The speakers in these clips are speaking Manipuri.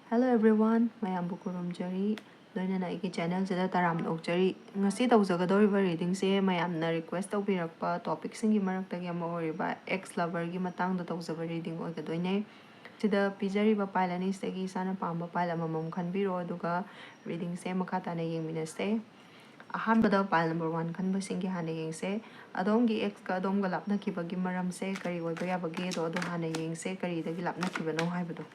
Hello everyone, mayambu kurumjari. Loinana aigi channel sida taram okjari. Ngasi tawjagadoriba reading se mayamna request tawbirakpa topic singi maraktagi ama oriba ex lover gi matangda tawjaba reading oigadoine. Sida pijariba pile ani segi sana pamba pile amamam khanbiro aduga reading se makha tana yengminase. Ahmed Pal number 1 खनब सिंगी हाने येंगसे अदोमगी एक्स का अदोमगा लापनाखिबगी मरमसे करी ओइबा याबगे दो अदो हाने येंगसे करी दगी लापनाखिबनो हाइबदो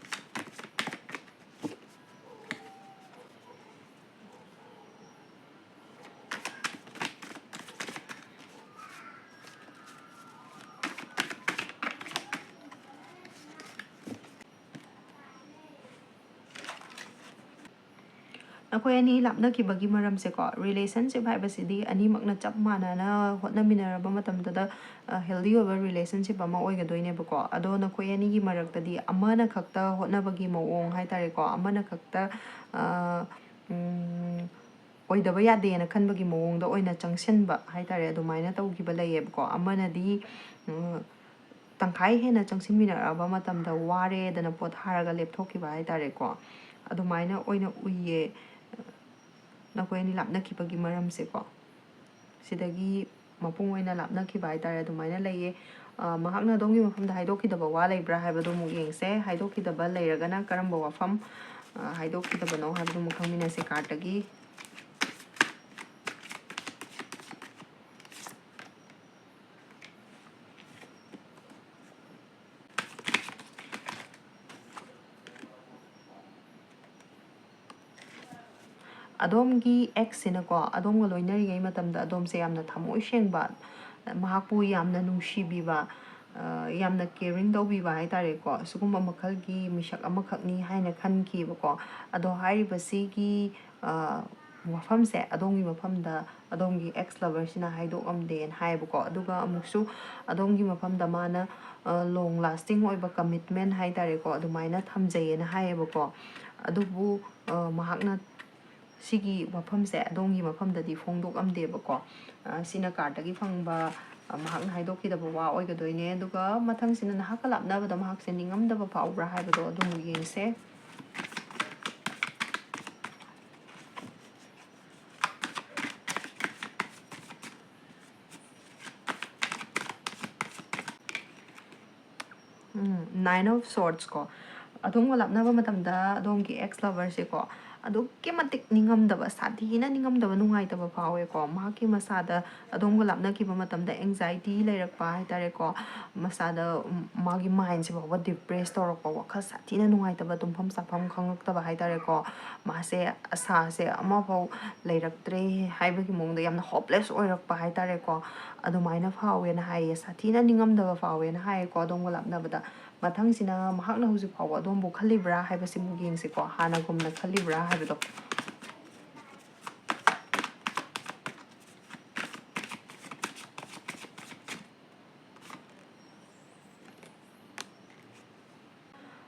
नखोय अनि लापनाखिबगी मरमसे को रिलेशनशिप हाइबसिदी अनि मकना चप मानाना होटनामिनारबा मतमददा हेल्दी ओवर रिलेशनशिप अमा ओइगदोइनेबको अदो नखोय अनि गी मरक्तदी अमाना खक्ता होटनाबगी मओंग हाइतारे को अमाना खक्ता ओइदबा यादेना खनबगी मओंगदा ओइना चंगसिनबा हाइतारे अदुमाइना तौगिबा लैयेबको अमानदी तंखाई हेना चंगसिनमिनारबा मतमदा वारे दना पोथारगा लेपथोकिबा हाइतारे को अदुमाइना ओइना उइये नखोय अनि लापनाखिबगी मरमसे को सिदगी मपुंग ओइना लापनाखिबा हाइतारे अदुमाइना लैये महाक्ना दोंगी मफमदा हाइदोखिदबा वा लैब्रा हाइबदो मु येंगसे हाइदोखिदबा लैरगना करंबा वाफम हाइदोखिदबनो हाइबदो मु खंगमिनासे कार्डगी अदोमगी एक्स सिनको अदोमगा लोइनरिगै मतमदा अदोमसे यामना थमोय शेंगबा महाकपु यामना नुंशिबिबा यामना केयरिंग तौबिबा हाइतारेको सुगुम्बा मखलगी मिशक अमखकनी हाइना खनखिबको अदो हाइरिबसिगी वफमसे अदोमगी मफमदा अदोमगी एक्स लवर्सना हाइदोकअमदेन हाइबको अदुगा अमुक्सु अदोमगी मफमदा माना long lasting ओइबा कमिटमेंट हाइतारेको अदुमाइना थमजैयेना हाइबको अदुबु महाकना सिगी वफमसे अदोंगी मफमददी फोंदोकअमदेबको सिना कार्डगी फंगबा महाकना हाइदोखिदबा वा ओइगदोइने अदुगा मथंगसिना नहाका लापनाबदा महाकसे निंगमदबा फाउब्रा हाइबदो अदुमु येंगसे Nine of Swords को अदोमगा लापनाबा मतमदा अदोमगी एक्स लवर से को अदुक्के मतिक निंगमदबा साथीना निंगमदबा नुंगाइतबा फावे को माकी मसादा अदोमगा लापनाखिबा मतमदा एंजाइटी लैरकपा हाइतारे को मसादा मागी माइंड से बाबा डिप्रेस तौरकपा वखल साथीना नुंगाइतबा तुमफम साफम खंगक्तबा हाइतारे को मासे आशा से अमाफाव लैरक्त्रे हाइबगी मोंगदा यामना होपलेस ओइरकपा हाइतारे को अदुमाइना फावेना हाइये साथीना निंगमदबा फावेना हाइये को अदोमगा लापनाबदा मथंगसिना महाकना हुजि फाव अदोमबो खलिब्रा हाइबसि मुगिंगसे को हानागुमना खलिब्रा हाइबदो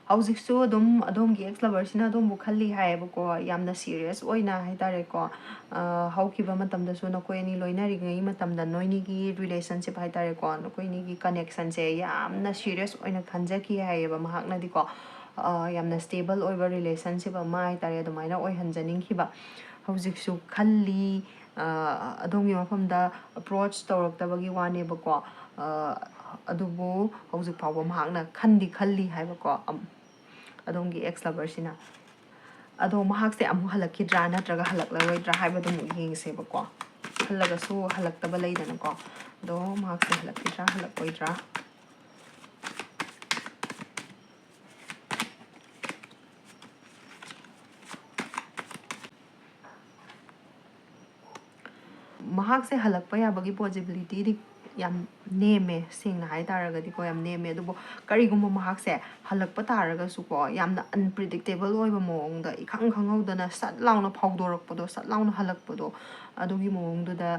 हौजिकसु अदोमगी एक्स लवर्सना अदोमबो खल्ली हाइबको यामना सीरियस ओइना हाइतारेको हौकिबा मतमदसु नकोयनी लोइनरिगै मतमदा नोइनिगी रिलेशनशिप हाइतारेको नकोयनिगी कनेक्शन से यामना सीरियस ओइना खंजकी हाइबा महाकनादिको यामना स्टेबल ओइबा रिलेशनशिप अमा हाइतारे अदुमाइना ओइहंजनिंगखिबा हौजिकसु खल्ली अदोमगी मफमदा अप्रोच तौरक्तबगी वानेबको अदुबो हौजिक फावबा महाकना खंदी खल्ली हाइबको अदोमगी एक्स लवर्सना अदो महाकसे अमु हलक्किद्रा नत्रगा हलक्लरोइद्रा हाइबदो मु येंगसेबको हलगसु हलक्तबा लैदनको अदो महाकसे हलक्किद्रा हलक्कोइद्रा महाकसे हलक्पा याबगी पॉसिबिलिटी दी याम नेमे सेंगना हाइतारगदी को याम नेमे अदुबो करिगुम्बा महाकसे हलक्पा तारगसु को यामना अनप्रेडिक्टेबल ओइबा मोंगदा इखंग खंगौदना सट लाउना फाउदोरकपदो सट लाउना हलक्पदो अदुगी मोंगदुदा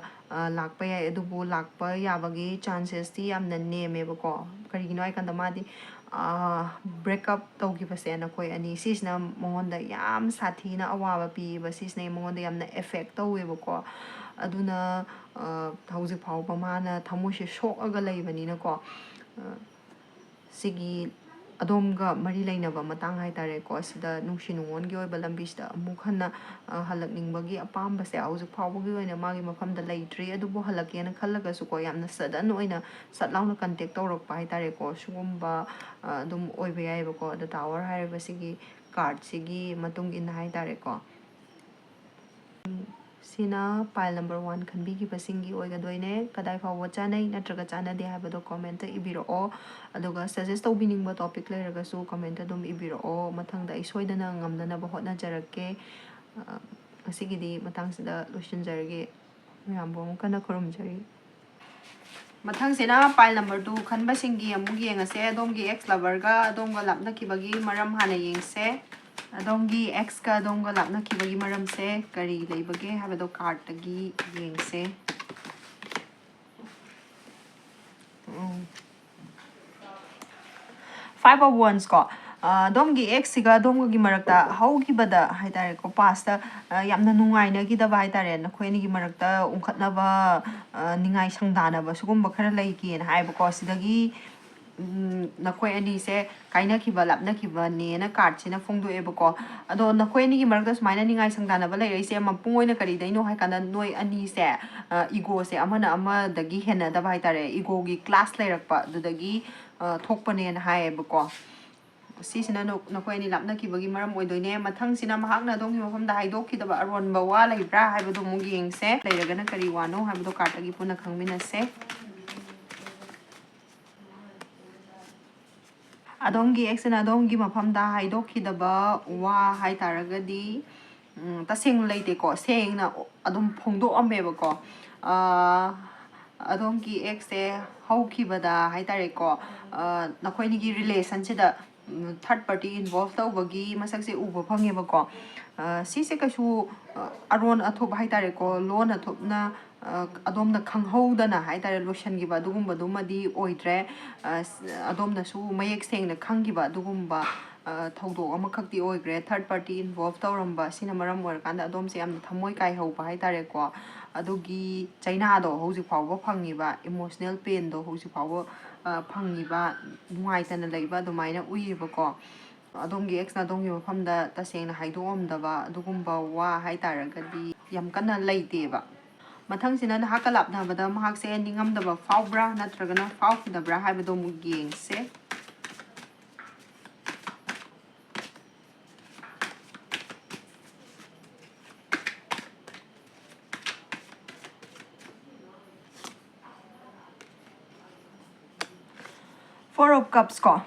लाक्पा याय अदुबो लाक्पा याबगी चांसेस ती यामना नेमेबको करिगिनो आइकंदा मादी ब्रेकअप तौगिबसे नखोय अनि सिसना मोंगोंदा याम साथीना अवाबा पीबा सिसना मोंगोंदा यामना इफेक्ट तौवेबको अदुना हौजिक फावबा माना थमोइसे सोकअगा लैबनिनको सिगी ꯑꯗꯣꯝꯒ ꯃꯔꯤ ꯂꯩꯅꯕ ꯃꯇꯥꯡ ꯍꯥꯏꯇꯥꯔꯦꯀꯣ ꯁꯤꯗ ꯅꯨꯡꯁꯤ ꯅꯨꯡꯉꯣꯟꯒꯤ ꯑꯣꯏꯕ ꯂꯝꯕꯤꯁꯤꯗ ꯑꯃꯨꯛ ꯍꯟꯅ ꯍꯜꯂꯛꯅꯤꯡꯕꯒꯤ ꯑꯄꯥꯝꯕꯁꯦ ꯍꯧꯖꯤꯛ ꯐꯥꯎꯕꯒꯤ ꯑꯣꯏꯅ ꯃꯥꯒꯤ ꯃꯐꯝꯗ ꯂꯩꯇ꯭ꯔꯤ ꯑꯗꯨꯕꯨ ꯍꯜꯂꯛꯀꯦꯅ ꯈꯜꯂꯒꯁꯨꯀꯣ ꯌꯥꯝꯅ ꯁꯗꯟ ꯑꯣꯏꯅ ꯁꯠ ꯂꯥꯎꯅ ꯀꯟꯇꯦꯛ ꯇꯧꯔꯛꯄ ꯍꯥꯏꯇꯥꯔꯦꯀꯣ ꯁꯤꯒꯨꯝꯕ ꯑꯗꯨꯝ ꯑꯣꯏꯕ ꯌꯥꯏꯑꯕꯀꯣ ꯑꯗ ꯇꯥꯋꯔ ꯍꯥꯏꯔꯤꯕꯁꯤꯒꯤ ꯀꯥꯔꯠꯁꯤꯒꯤ ꯃꯇꯨꯡ ꯏꯟꯅ ꯍꯥꯏꯇꯥꯔꯦꯀꯣ ꯁꯤꯅ ꯄꯥꯏꯜ ꯅꯝꯕꯔ 1 ꯈꯟꯕꯤꯈꯤꯕꯁꯤꯡꯒꯤ ꯑꯣꯏꯒꯗꯣꯏꯅꯦ ꯀꯗꯥꯏ ꯐꯥꯎꯕ ꯆꯥꯅꯩ ꯅꯠꯇ꯭ꯔꯒ ꯆꯥꯟꯅꯗꯦ ꯍꯥꯏꯕꯗꯣ ꯀꯣꯃꯦꯟꯇ ꯏꯕꯤꯔꯛꯑꯣ ꯑꯗꯨꯒ ꯁꯖꯦꯁ ꯇꯧꯕꯤꯅꯤꯡꯕ ꯇꯣꯄꯤꯛ ꯂꯩꯔꯒꯁꯨ ꯀꯣꯃꯦꯟꯇ ꯑꯗꯨꯝ ꯏꯕꯤꯔꯛꯑꯣ ꯃꯊꯪꯗ ꯑꯩ ꯁꯣꯏꯗꯅ ꯉꯝꯅꯅꯕ ꯍꯣꯠꯅꯖꯔꯛꯀꯦ ꯉꯁꯤꯒꯤꯗꯤ ꯃꯇꯥꯡꯁꯤꯗ ꯂꯣꯏꯁꯤꯟꯖꯔꯒꯦ ꯃꯌꯥꯝꯕꯨ ꯑꯃꯨꯛ ꯀꯟꯅ ꯈꯨꯔꯨꯝꯖꯔꯤ ꯃꯊꯪꯁꯤꯅ ꯄꯥꯏꯜ ꯅꯝꯕꯔ 2 ꯈꯟꯕꯁꯤꯡꯒꯤ ꯑꯃꯨꯛ ꯌꯦꯡꯉꯁꯦ ꯑꯗꯣꯝꯒꯤ ꯑꯦꯛꯁ ꯂꯚꯔꯒ ꯑꯗꯣꯝꯒ ꯂꯥꯞꯅꯈꯤꯕꯒꯤ ꯃꯔꯝ ꯍꯥꯟꯅ ꯌꯦꯡꯁꯦ ꯑꯗꯣꯝꯒꯤ ꯑꯦꯛꯁꯀ ꯑꯗꯣꯝꯒ ꯂꯥꯞꯅꯈꯤꯕꯒꯤ ꯃꯔꯝꯁꯦ ꯀꯔꯤ ꯂꯩꯕꯒꯦ ꯍꯥꯏꯕꯗꯣ ꯀꯥꯔꯠꯇꯒꯤ ꯌꯦꯡꯁꯦ 5 of Wands ꯀꯣ ꯑꯗꯣꯝꯒꯤ ꯑꯦꯛꯁꯤꯒ ꯑꯗꯣꯝꯒꯤ ꯃꯔꯛꯇ ꯍꯧꯈꯤꯕꯗ ꯍꯥꯏꯇꯥꯔꯦꯀꯣ ꯄꯥꯁꯇ ꯌꯥꯝꯅ ꯅꯨꯡꯉꯥꯏꯅꯈꯤꯗꯕ ꯍꯥꯏꯇꯥꯔꯦ ꯅꯈꯣꯏ ꯑꯅꯤꯒꯤ ꯃꯔꯛꯇ ꯎꯡꯈꯠꯅꯕ ꯅꯤꯡꯉꯥꯏ ꯁꯪꯗꯥꯅꯕ ꯁꯤꯒꯨꯝꯕ ꯈꯔ ꯂꯩꯒꯦꯅ ꯍꯥꯏꯕꯀꯣ ꯁꯤꯗꯒꯤ ꯅꯈꯣꯏ ꯑꯅꯤꯁꯦ ꯀꯥꯏꯅꯈꯤꯕ ꯂꯥꯞꯅꯈꯤꯕꯅꯦꯅ ꯀꯥꯔꯠꯁꯤꯅ ꯐꯣꯡꯗꯣꯛꯑꯦꯕꯀꯣ ꯑꯗꯣ ꯅꯈꯣꯏ ꯑꯅꯤꯒꯤ ꯃꯔꯛꯇ ꯁꯨꯃꯥꯏꯅ ꯅꯤꯡꯉꯥꯏ ꯁꯪꯗꯥꯅꯕ ꯂꯩꯔꯛꯏꯁꯦ ꯃꯄꯨꯡ ꯑꯣꯏꯅ ꯀꯔꯤꯗꯩꯅꯣ ꯍꯥꯏ ꯀꯥꯟꯗ ꯅꯣꯏ ꯑꯅꯤꯁꯦ ꯏꯒꯣꯁꯦ ꯑꯃꯅ ꯑꯃꯗꯒꯤ ꯍꯦꯟꯅꯗꯕ ꯍꯥꯏꯇꯥꯔꯦ ꯏꯒꯣꯒꯤ ꯀ꯭ꯂꯥꯁ ꯂꯩꯔꯛꯄ ꯑꯗꯨꯗꯒꯤ ꯊꯣꯛꯄꯅꯦꯅ ꯍꯥꯏꯌꯦꯕꯀꯣ ꯁꯤꯁꯤꯅ ꯅꯈꯣꯏ ꯑꯅꯤ ꯂꯥꯞꯅꯈꯤꯕꯒꯤ ꯃꯔꯝ ꯑꯣꯏꯗꯣꯏꯅꯦ ꯃꯊꯪꯁꯤꯅ ꯃꯍꯥꯛꯅ ꯑꯗꯣꯝꯒꯤ ꯃꯐꯝꯗ ꯍꯥꯏꯗꯣꯛꯈꯤꯗꯕ ꯑꯔꯣꯟꯕ ꯋꯥ ꯂꯩꯕ꯭ꯔꯥ ꯍꯥꯏꯕꯗꯣ ꯑꯃꯨꯛ ꯌꯦꯡꯁꯦ ꯂꯩꯔꯒꯅ ꯀꯔꯤ ꯋꯥꯅꯣ ꯍꯥꯏꯕꯗꯣ ꯀꯥꯔꯠꯇꯒꯤ ꯄꯨꯟꯅ ꯈꯪꯃꯤꯟꯅꯁꯦ ꯑꯗꯣꯝꯒꯤ ꯑꯦꯛꯁꯅ ꯑꯗꯣꯝꯒꯤ ꯃꯐꯝꯗ ꯍꯥꯏꯗꯣꯛꯈꯤꯗꯕ ꯋꯥ ꯍꯥꯏꯇꯥꯔꯒꯗꯤ ꯇꯁꯦꯡꯅ ꯂꯩꯇꯦꯀꯣ ꯁꯦꯡꯅ ꯑꯗꯨꯝ ꯐꯣꯡꯗꯣꯛꯑꯝꯃꯦꯕꯀꯣ ꯑꯗꯣꯝꯒꯤ ꯑꯦꯛꯁꯁꯦ ꯍꯧꯈꯤꯕꯗ ꯍꯥꯏꯇꯥꯔꯦꯀꯣ ꯅꯈꯣꯏꯅꯤꯒꯤ ꯔꯤꯂꯦꯁꯟꯁꯤꯗ ꯊꯥꯔꯠ ꯄꯥꯔꯇꯤ ꯏꯟꯚꯣꯜቭ ꯇꯧꯕꯒꯤ ꯃꯁꯛꯁꯦ ꯎꯕ ꯐꯪꯉꯦꯕꯀꯣ ꯁꯤꯁꯦ ꯀꯩꯁꯨ ꯑꯔꯣꯟ ꯑꯊꯨꯞ ꯍꯥꯏꯇꯥꯔꯦꯀꯣ ꯂꯣꯟ ꯑꯊꯨꯞꯅ ꯑꯗꯣꯝꯅ ꯈꯪꯍꯧꯗꯅ ꯍꯥꯏꯇꯥꯔꯦ ꯂꯣꯏꯁꯤꯟꯈꯤꯕ ꯑꯗꯨꯒꯨꯝꯕꯗꯨꯃꯗꯤ ꯑꯣꯏꯗ꯭ꯔꯦ ꯑꯗꯣꯝꯅꯁꯨ ꯃꯌꯦꯛ ꯁꯦꯡꯅ ꯈꯪꯈꯤꯕ ꯑꯗꯨꯒꯨꯝꯕ ꯊꯧꯗꯣꯛ ꯑꯃꯈꯛꯇꯤ ꯑꯣꯏꯈ꯭ꯔꯦ ꯊꯥꯔꯠ ꯄꯥꯔꯇꯤ ꯏꯟꯚꯣꯜቭ ꯇꯧꯔꯝꯕ ꯁꯤꯅ ꯃꯔꯝ ꯑꯣꯏꯔꯀꯥꯟꯗ ꯑꯗꯣꯝꯁꯦ ꯌꯥꯝꯅ ꯊꯃꯣꯏ ꯀꯥꯏꯍꯧꯕ ꯍꯥꯏꯇꯥꯔꯦꯀꯣ ꯑꯗꯨꯒꯤ ꯆꯩꯅꯥꯗꯣ ꯍꯧꯖꯤꯛ ꯐꯥꯎꯕ ꯐꯪꯉꯤꯕ ꯏꯃꯣꯁꯅꯦꯜ ꯄꯦꯟꯗꯣ ꯍꯧꯖꯤꯛ ꯐꯥꯎꯕ ꯐꯪꯉꯤꯕ ꯅꯨꯡꯉꯥꯏꯇꯅ ꯂꯩꯕ ꯑꯗꯨꯃꯥꯏꯅ ꯎꯏꯌꯦꯕꯀꯣ ꯑꯗꯣꯝꯒꯤ ꯑꯦꯛꯁꯅ ꯑꯗꯣꯝꯒꯤ ꯃꯐꯝꯗ ꯇꯁꯦꯡꯅ ꯍꯥꯏꯗꯣꯛꯑꯝꯗꯕ ꯑꯗꯨꯒꯨꯝꯕ ꯋꯥ ꯍꯥꯏꯇꯥꯔꯒꯗꯤ ꯌꯥꯝ ꯀꯟꯅ ꯂꯩꯇꯦꯕ ꯃꯊꯪꯁꯤꯅ ꯅꯍꯥꯛꯀ ꯂꯥꯞꯅꯕꯗ ꯃꯍꯥꯛꯁꯦ ꯅꯤꯡꯉꯝꯗꯕ ꯐꯥꯎꯕ꯭ꯔꯥ ꯅꯠꯇ꯭ꯔꯒꯅ ꯐꯥꯎꯈꯤꯗꯕ꯭ꯔꯥ ꯍꯥꯏꯕꯗꯣ ꯑꯃꯨꯛ ꯌꯦꯡꯁꯦ Four of Cups ꯀꯣ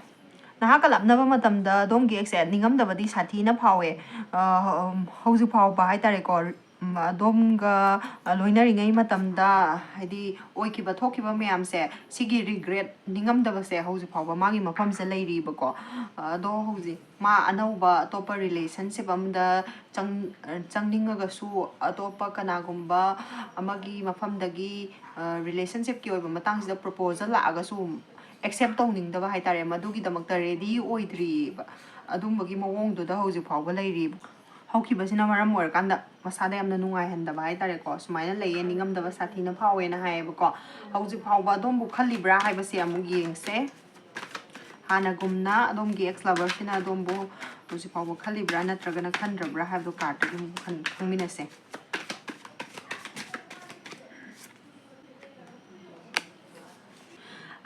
ꯅꯍꯥꯛꯀ ꯂꯥꯞꯅꯕ ꯃꯇꯝꯗ ꯑꯗꯣꯝꯒꯤ ꯑꯦꯛꯁꯦ ꯅꯤꯡꯉꯝꯗꯕꯗꯤ ꯁꯥꯊꯤꯅ ꯐꯥꯎꯋꯦ ꯍꯧꯖꯤꯛ ꯐꯥꯎꯕ ꯍꯥꯏꯇꯥꯔꯦꯀꯣ ꯑꯗꯣꯝꯒ ꯂꯣꯏꯅꯔꯤꯉꯩ ꯃꯇꯝꯗ ꯍꯥꯏꯗꯤ ꯑꯣꯏꯈꯤꯕ ꯊꯣꯛꯈꯤꯕ ꯃꯌꯥꯝꯁꯦ ꯁꯤꯒꯤ ꯔꯤꯒ꯭ꯔꯦꯠ ꯅꯤꯡꯉꯝꯗꯕꯁꯦ ꯍꯧꯖꯤꯛ ꯐꯥꯎꯕ ꯃꯥꯒꯤ ꯃꯐꯝꯁꯦ ꯂꯩꯔꯤꯕꯀꯣ ꯑꯗꯣ ꯍꯧꯖꯤꯛ ꯃꯥ ꯑꯅꯧꯕ ꯑꯇꯣꯞꯄ ꯔꯤꯂꯦꯁꯟꯁꯤꯞ ꯑꯃꯗ ꯆꯪꯅꯤꯡꯉꯒꯁꯨ ꯑꯇꯣꯞꯄ ꯀꯅꯥꯒꯨꯝꯕ ꯑꯃꯒꯤ ꯃꯐꯝꯗꯒꯤ ꯔꯤꯂꯦꯁꯟꯁꯤꯞꯀꯤ ꯑꯣꯏꯕ ꯃꯇꯥꯡꯁꯤꯗ ꯄ꯭ꯔꯣꯄꯣꯖꯜ ꯂꯥꯛꯑꯒꯁꯨ ꯑꯦꯛꯁꯦꯞ ꯇꯧꯅꯤꯡꯗꯕ ꯍꯥꯏꯇꯥꯔꯦ ꯃꯗꯨꯒꯤꯗꯃꯛꯇ ꯔꯦꯗꯤ ꯑꯣꯏꯗ꯭ꯔꯤꯕ ꯑꯗꯨꯝꯕꯒꯤ ꯃꯑꯣꯡꯗꯨꯗ ꯍꯧꯖꯤꯛ ꯐꯥꯎꯕ ꯂꯩꯔꯤꯕ ꯍꯧꯈꯤꯕꯁꯤꯅ ꯃꯔꯝ ꯑꯣꯏꯔꯀꯥꯟꯗ ꯃꯁꯥꯗ ꯌꯥꯝꯅ ꯅꯨꯡꯉꯥꯏꯍꯟꯗꯕ ꯍꯥꯏꯇꯥꯔꯦꯀꯣ ꯁꯨꯃꯥꯏꯅ ꯂꯩꯌꯦ ꯅꯤꯡꯉꯝꯗꯕ ꯁꯥꯊꯤꯅ ꯐꯥꯎꯋꯦꯅ ꯍꯥꯏꯌꯦꯕꯀꯣ ꯍꯧꯖꯤꯛ ꯐꯥꯎꯕ ꯑꯗꯣꯝꯕꯨ ꯈꯜꯂꯤꯕ꯭ꯔꯥ ꯍꯥꯏꯕꯁꯦ ꯑꯃꯨꯛ ꯌꯦꯡꯁꯦ ꯍꯥꯟꯅꯒꯨꯝꯅ ꯑꯗꯣꯝꯒꯤ ꯑꯦꯛꯁ ꯂꯚꯔꯁꯤꯅ ꯑꯗꯣꯝꯕꯨ ꯍꯧꯖꯤꯛ ꯐꯥꯎꯕ ꯈꯜꯂꯤꯕ꯭ꯔꯥ ꯅꯠꯇ꯭ꯔꯒꯅ ꯈꯟꯗ꯭ꯔꯕ꯭ꯔꯥ ꯍꯥꯏꯕꯗꯣ ꯀꯥꯔꯠꯇꯒꯤ ꯑꯃꯨꯛ ꯈꯪꯃꯤꯟꯅꯁꯦ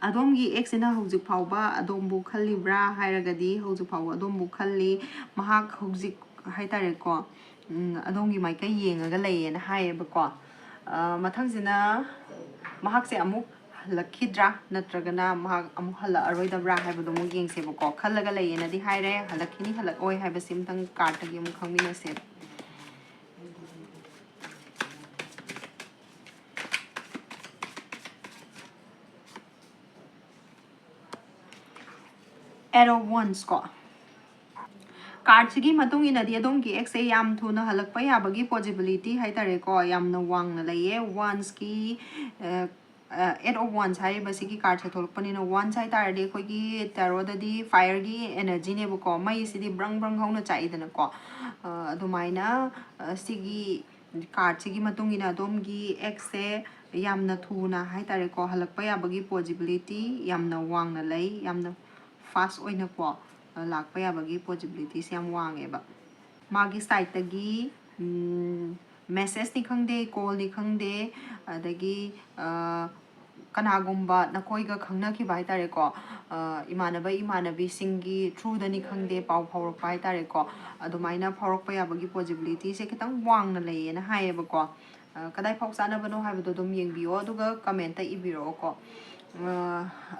ꯑꯗꯣꯝꯒꯤ ꯑꯦꯛꯁꯤꯅ ꯍꯧꯖꯤꯛ ꯐꯥꯎꯕ ꯑꯗꯣꯝꯕꯨ ꯈꯜꯂꯤꯕ꯭ꯔꯥ ꯍꯥꯏꯔꯒꯗꯤ ꯍꯧꯖꯤꯛ ꯐꯥꯎꯕ ꯑꯗꯣꯝꯕꯨ ꯈꯜꯂꯤ ꯃꯍꯥꯛ ꯍꯧꯖꯤꯛ ꯍꯥꯏꯇꯥꯔꯦꯀꯣ ꯑꯗꯣꯝꯒꯤ ꯃꯥꯏꯀꯩ ꯌꯦꯡꯉꯒ ꯂꯩꯌꯦꯅ ꯍꯥꯏꯌꯦꯕꯀꯣ ꯃꯊꯪꯁꯤꯅ ꯃꯍꯥꯛꯁꯦ ꯑꯃꯨꯛ ꯍꯜꯂꯛꯈꯤꯗ꯭ꯔꯥ ꯅꯠꯇ꯭ꯔꯒꯅ ꯃꯍꯥꯛ ꯑꯃꯨꯛ ꯍꯜꯂꯛꯑꯔꯣꯏꯗꯕ꯭ꯔꯥ ꯍꯥꯏꯕꯗꯣ ꯑꯃꯨꯛ ꯌꯦꯡꯁꯦꯕꯀꯣ ꯈꯜꯂꯒ ꯂꯩꯌꯦꯅꯗꯤ ꯍꯥꯏꯔꯦ ꯍꯜꯂꯛꯈꯤꯅꯤ ꯍꯜꯂꯛꯑꯣꯏ ꯍꯥꯏꯕꯁꯤ ꯑꯃꯇꯪ ꯀꯥꯔꯠꯇꯒꯤ ꯑꯃꯨꯛ ꯈꯪꯃꯤꯟꯅꯁꯦꯕ Eight of Wands ꯀꯣ ꯀꯥꯔꯠꯁꯤꯒꯤ ꯃꯇꯨꯡ ꯏꯟꯅꯗꯤ ꯑꯗꯣꯝꯒꯤ ꯑꯦꯛꯁꯦ ꯌꯥꯝ ꯊꯨꯅ ꯍꯜꯂꯛꯄ ꯌꯥꯕꯒꯤ ꯄꯣꯖꯤꯕꯤꯂꯤꯇꯤ ꯍꯥꯏꯇꯥꯔꯦꯀꯣ ꯌꯥꯝꯅ ꯋꯥꯡꯅ ꯂꯩꯌꯦ ꯋꯥꯟꯁꯀꯤ Eight of Wands ꯍꯥꯏꯔꯤꯕꯁꯤꯒꯤ ꯀꯥꯔꯠꯁꯦ ꯊꯣꯛꯂꯛꯄꯅꯤꯅ ꯋꯥꯟꯁ ꯍꯥꯏꯇꯥꯔꯗꯤ ꯑꯩꯈꯣꯏꯒꯤ ꯇꯦꯔꯣꯗꯗꯤ ꯐꯥꯏꯌꯔꯒꯤ ꯑꯦꯅꯔꯖꯤꯅꯦꯕꯀꯣ ꯃꯩꯁꯤꯗꯤ ꯕ꯭ꯔꯪ ꯕ꯭ꯔꯪ ꯍꯧꯅ ꯆꯥꯛꯏꯗꯅꯀꯣ ꯑꯗꯨꯃꯥꯏꯅ ꯁꯤꯒꯤ ꯀꯥꯔꯠꯁꯤꯒꯤ ꯃꯇꯨꯡ ꯏꯟꯅ ꯑꯗꯣꯝꯒꯤ ꯑꯦꯛꯁꯁꯦ ꯌꯥꯝꯅ ꯊꯨꯅ ꯍꯥꯏꯇꯥꯔꯦꯀꯣ ꯍꯜꯂꯛꯄ ꯌꯥꯕꯒꯤ ꯄꯣꯖꯤꯕꯤꯂꯤꯇꯤ ꯌꯥꯝꯅ ꯋꯥꯡꯅ ꯂꯩ ꯌꯥꯝꯅ ꯐꯥꯁ ꯑꯣꯏꯅꯀꯣ ꯂꯥꯛꯄ ꯌꯥꯕꯒꯤ ꯄꯣꯁꯤꯕꯤꯂꯤꯇꯤꯁꯦ ꯌꯥꯝ ꯋꯥꯡꯉꯦꯕ ꯃꯥꯒꯤ ꯁꯥꯏꯠꯇꯒꯤ ꯃꯦꯁꯦꯖꯅꯤ ꯈꯪꯗꯦ ꯀꯣꯜꯅꯤ ꯈꯪꯗꯦ ꯑꯗꯒꯤ ꯀꯅꯥꯒꯨꯝꯕ ꯅꯈꯣꯏꯒ ꯈꯪꯅꯈꯤꯕ ꯍꯥꯏꯇꯥꯔꯦꯀꯣ ꯏꯃꯥꯟꯅꯕꯤꯁꯤꯡꯒꯤ ꯊ꯭ꯔꯨꯗꯅꯤ ꯈꯪꯗꯦ ꯄꯥꯎ ꯐꯥꯎꯔꯛꯄ ꯍꯥꯏꯇꯥꯔꯦꯀꯣ ꯑꯗꯨꯃꯥꯏꯅ ꯐꯥꯎꯔꯛꯄ ꯌꯥꯕꯒꯤ ꯄꯣꯁꯤꯕꯤꯂꯤꯇꯤꯁꯦ ꯈꯤꯇꯪ ꯋꯥꯡꯅ ꯂꯩꯌꯦꯅ ꯍꯥꯏꯌꯦꯕꯀோ ꯀꯗꯥꯏ ꯐꯥꯎ ꯆꯥꯟꯅꯕꯅꯣ ꯍꯥꯏꯕꯗꯣ ꯑꯗꯨꯝ ꯌꯦꯡꯕꯤꯌꯣ ꯑꯗꯨꯒ ꯀꯃꯦꯟꯇ ꯏꯕꯤꯔꯛꯑꯣꯀꯣ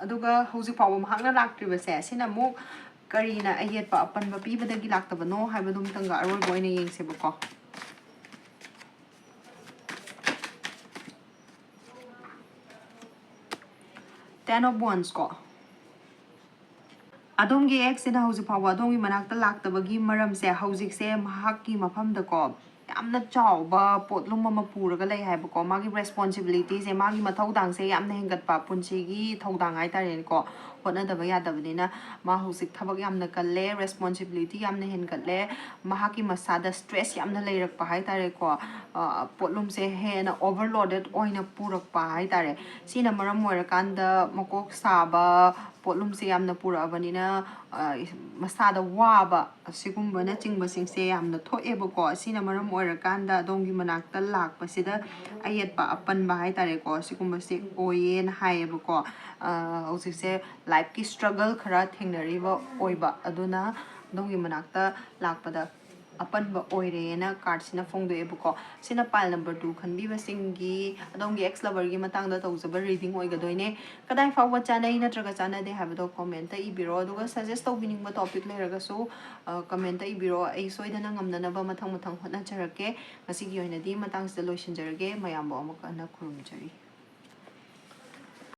ꯑꯗꯨꯒ ꯍꯧꯖꯤꯛ ꯐꯥꯎꯕ ꯃꯍꯥꯛꯅ ꯂꯥꯛꯇ꯭ꯔꯤꯕꯁꯦ ꯁꯤꯅ ꯑꯃꯨꯛ ꯀꯔꯤꯅ ꯑꯌꯦꯠꯄ ꯑꯄꯟꯕ ꯄꯤꯕꯗꯒꯤ ꯂꯥꯛꯇꯕꯅꯣ ꯍꯥꯏꯕꯗꯨꯝꯇꯪꯒ ꯑꯔꯣꯏꯕ ꯑꯣꯏꯅ ꯌꯦꯡꯁꯦꯕꯀꯣ Ten of Wands ko. ꯑꯗꯣꯝꯒꯤ ꯑꯦꯛꯁꯤꯅ ꯍꯧꯖꯤꯛ ꯐꯥꯎꯕ ꯑꯗꯣꯝꯒꯤ ꯃꯅꯥꯛꯇ ꯂꯥꯛꯇꯕꯒꯤ ꯃꯔꯝꯁꯦ ꯍꯧꯖꯤꯛꯁꯦ ꯃꯍꯥꯛꯀꯤ ꯃꯐꯝꯗꯀꯣ ꯌꯥꯝꯅ ꯆꯥꯎꯕ ꯄꯣꯠꯂꯨꯝ ꯑꯃ ꯄꯨꯔꯒ ꯂꯩ ꯍꯥꯏꯕꯀꯣ ꯃꯥꯒꯤ ꯔꯦꯁꯄꯣꯟꯁꯤꯕꯤꯂꯤꯇꯤꯁꯦ ꯃꯥꯒꯤ ꯃꯊꯧꯗꯥꯡꯁꯦ ꯌꯥꯝꯅ ꯍꯦꯟꯒꯠꯄ ꯄꯨꯟꯁꯤꯒꯤ ꯊꯧꯗꯥꯡ ꯍꯥꯏꯇꯥꯔꯦꯅꯦꯀꯣ ꯍꯣꯠꯅꯗꯕ ꯌꯥꯗꯕꯅꯤꯅ ꯃꯥ ꯍꯧꯖꯤꯛ ꯊꯕꯛ ꯌꯥꯝꯅ ꯀꯜꯂꯦ ꯔꯦꯁꯄꯣꯟꯁꯤꯕꯤꯂꯤꯇꯤ ꯌꯥꯝꯅ ꯍꯦꯟꯒꯠꯂꯦ ꯃꯍꯥꯛꯀꯤ ꯃꯁꯥꯗ ꯁ꯭ꯇ꯭ꯔꯦꯁ ꯌꯥꯝꯅ ꯂꯩꯔꯛꯄ ꯍꯥꯏꯇꯥꯔꯦꯀꯣ ꯄꯣꯠꯂꯨꯝꯁꯦ ꯍꯦꯟꯅ ꯑꯣꯚꯔꯂꯣꯗꯦꯠ ꯑꯣꯏꯅ ꯄꯨꯔꯛꯄ ꯍꯥꯏꯇꯥꯔꯦ ꯁꯤꯅ ꯃꯔꯝ ꯑꯣꯏꯔꯀꯥꯟꯗ ꯃꯀꯣꯛ ꯁꯥꯕ ꯄꯣꯠꯂꯨꯝꯁꯦ ꯌꯥꯝꯅ ꯄꯨꯔꯛꯑꯕꯅꯤꯅ ꯃꯁꯥꯗ ꯋꯥꯕ ꯑꯁꯤꯒꯨꯝꯕꯅ ꯆꯤꯡꯕꯁꯤꯡꯁꯦ ꯌꯥꯝꯅ ꯊꯣꯛꯑꯦꯕꯀꯣ ꯑꯁꯤꯅ ꯃꯔꯝ ꯑꯣꯏꯔꯀꯥꯟꯗ ꯑꯗꯣꯝꯒꯤ ꯃꯅꯥꯛꯇ ꯂꯥꯛꯄꯁꯤꯗ ꯑꯌꯦꯠꯄ ꯑꯄꯟꯕ ꯍꯥꯏꯇꯥꯔꯦꯀꯣ ꯑꯁꯤꯒꯨꯝꯕꯁꯦ ꯑꯣꯏꯌꯦꯅ ꯍꯥꯏꯌꯦꯕꯀꯣ ꯍꯧꯖꯤꯛꯁꯦ ꯂꯥꯏꯐꯀꯤ ꯁ꯭ꯇ꯭ꯔꯒꯜ ꯈꯔ ꯊꯦꯡꯅꯔꯤꯕ ꯑꯣꯏꯕ ꯑꯗꯨꯅ ꯑꯗꯣꯝꯒꯤ ꯃꯅꯥꯛꯇ ꯂꯥꯛꯄꯗ ꯑꯄꯟꯕ ꯑꯣꯏꯔꯦꯅ ꯀꯥꯔꯠꯁꯤꯅ ꯐꯣꯡꯗꯣꯛꯑꯦꯕꯀꯣ ꯁꯤꯅ ꯄꯥꯏꯜ ꯅꯝꯕꯔ 2 ꯈꯟꯕꯤꯕꯁꯤꯡꯒꯤ ꯑꯗꯣꯝꯒꯤ ꯑꯦꯛꯁ ꯂꯚꯔꯒꯤ ꯃꯇꯥꯡꯗ ꯇꯧꯖꯕ ꯔꯤꯗꯤꯡ ꯑꯣꯏꯒꯗꯣꯏꯅꯦ ꯀꯗꯥꯏ ꯐꯥꯎꯕ ꯆꯥꯅꯩ ꯅꯠꯇ꯭ꯔꯒ ꯆꯥꯟꯅꯗꯦ ꯍꯥꯏꯕꯗꯣ ꯀꯣꯃꯦꯟꯇ ꯏꯕꯤꯔꯣ ꯑꯗꯨꯒ ꯁꯖꯦꯁ ꯇꯧꯕꯤꯅꯤꯡꯕ ꯇꯣꯄꯤꯛ ꯂꯩꯔꯒꯁꯨ ꯀꯃꯦꯟꯇ ꯏꯕꯤꯔꯣ ꯑꯩ ꯁꯣꯏꯗꯅ ꯉꯝꯅꯅꯕ ꯃꯊꯪ ꯍꯣꯠꯅꯖꯔꯛꯀꯦ ꯉꯁꯤꯒꯤ ꯑꯣꯏꯅꯗꯤ ꯃꯇꯥꯡꯁꯤꯗ ꯂꯣꯏꯁꯤꯟꯖꯔꯒꯦ ꯃꯌꯥꯝꯕꯨ ꯑꯃꯨꯛ ꯍꯟꯅ ꯈꯨꯔꯨꯝꯖꯔꯤ